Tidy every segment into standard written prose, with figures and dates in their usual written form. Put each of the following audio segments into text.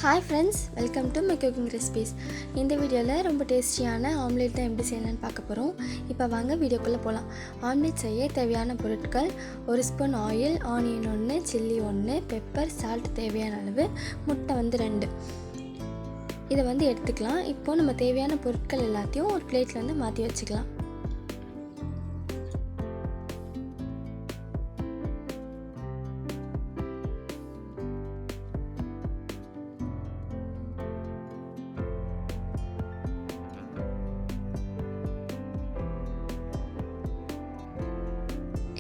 Hi friends, welcome to my cooking recipes. இந்த வீடியோவில் ரொம்ப டேஸ்டியான ஆம்லேட் தான் எப்படி செய்யலான்னு பார்க்க போகிறோம். இப்போ வாங்க வீடியோக்குள்ளே போகலாம். ஆம்லேட் செய்ய தேவையான பொருட்கள்: 1 spoon oil, onion 1, chilli 1, pepper, salt தேவையான அளவு, முட்டை 2. இதை எடுத்துக்கலாம். இப்போது நம்ம தேவையான பொருட்கள் எல்லாத்தையும் ஒரு பிளேட்டில் மாற்றி வச்சுக்கலாம்.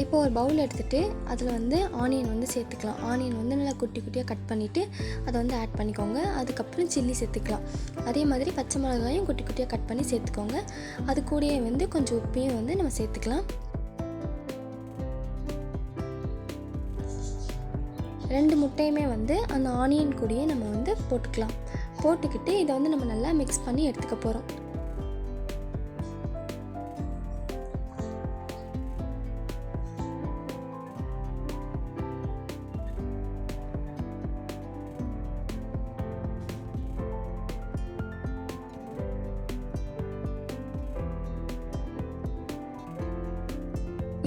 இப்போ ஒரு பவுல் எடுத்துகிட்டு அதில் ஆனியன் சேர்த்துக்கலாம். ஆனியன் நல்லா குட்டி குட்டியாக கட் பண்ணிவிட்டு அதை ஆட் பண்ணிக்கோங்க. அதுக்கப்புறம் சில்லி சேர்த்துக்கலாம். அதே மாதிரி பச்சை மிளகாயும் குட்டி குட்டியாக கட் பண்ணி சேர்த்துக்கோங்க. அது கூடயே கொஞ்சம் உப்பையும் நம்ம சேர்த்துக்கலாம். 2 முட்டையுமே அந்த ஆனியன் கூடயே நம்ம போட்டுக்கலாம். போட்டுக்கிட்டு இதை நம்ம நல்லா மிக்ஸ் பண்ணி எடுத்துக்க போகிறோம்.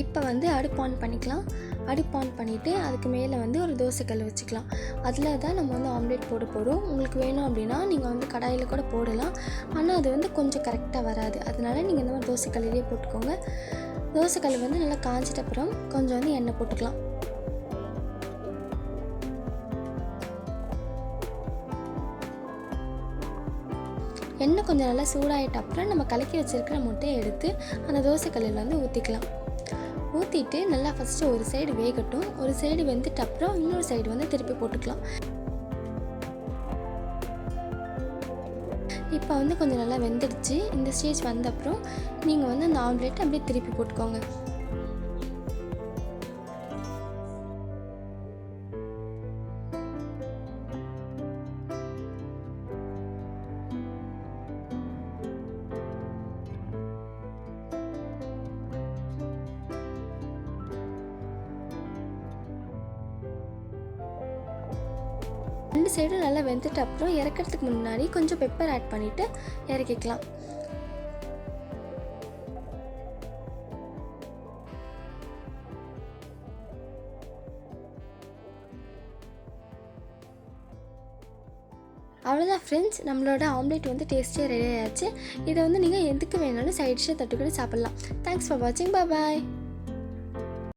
இப்போ அடுப்பு ஆன் பண்ணிக்கலாம். அடுப்பு ஆன் பண்ணிவிட்டு அதுக்கு மேலே ஒரு தோசைக்கல் வச்சுக்கலாம். அதில் தான் நம்ம ஆம்லேட் போட போகிறோம். உங்களுக்கு வேணும் அப்படின்னா நீங்கள் கடாயில் கூட போடலாம். ஆனால் அது கொஞ்சம் கரெக்டாக வராது. அதனால் நீங்கள் இந்த மாதிரி தோசைக்கல்லையே போட்டுக்கோங்க. தோசைக்கல் நல்லா காய்ச்சிட்ட அப்புறம் கொஞ்சம் எண்ணெய் போட்டுக்கலாம். எண்ணெய் கொஞ்சம் நல்லா சூடாகிட்ட அப்புறம் நம்ம கலக்கி வச்சுருக்கிற முட்டையை எடுத்து அந்த தோசைக்கல்லில் ஊற்றிக்கலாம். ஊற்றிட்டு நல்லா ஃபஸ்ட்டு ஒரு சைடு வேகட்டும். ஒரு சைடு வெந்துட்டு அப்புறம் இன்னொரு சைடு திருப்பி போட்டுக்கலாம். இப்போ கொஞ்சம் நல்லா வெந்துடுச்சு. இந்த ஸ்டேஜ் வந்த அப்புறம் நீங்கள் அந்த ஆம்லேட்டை அப்படியே திருப்பி போட்டுக்கோங்க. ரெண்டு சைடும் நல்லா வெந்துட்டு அப்புறம் இறக்கிறதுக்கு முன்னாடி கொஞ்சம் பெப்பர் ஆட் பண்ணிவிட்டு இறக்கிக்கலாம். அவ்வளோதான் ஃப்ரெண்ட்ஸ், நம்மளோட ஆம்லேட் டேஸ்டியாக ரெடி ஆகிடுச்சு. இதை நீங்கள் எதுக்கு வேணாலும் சைட் டிஷ்ஷை தொட்டுக்கிட்டு சாப்பிட்லாம். தேங்க்ஸ் ஃபார் வாட்சிங். பாய்.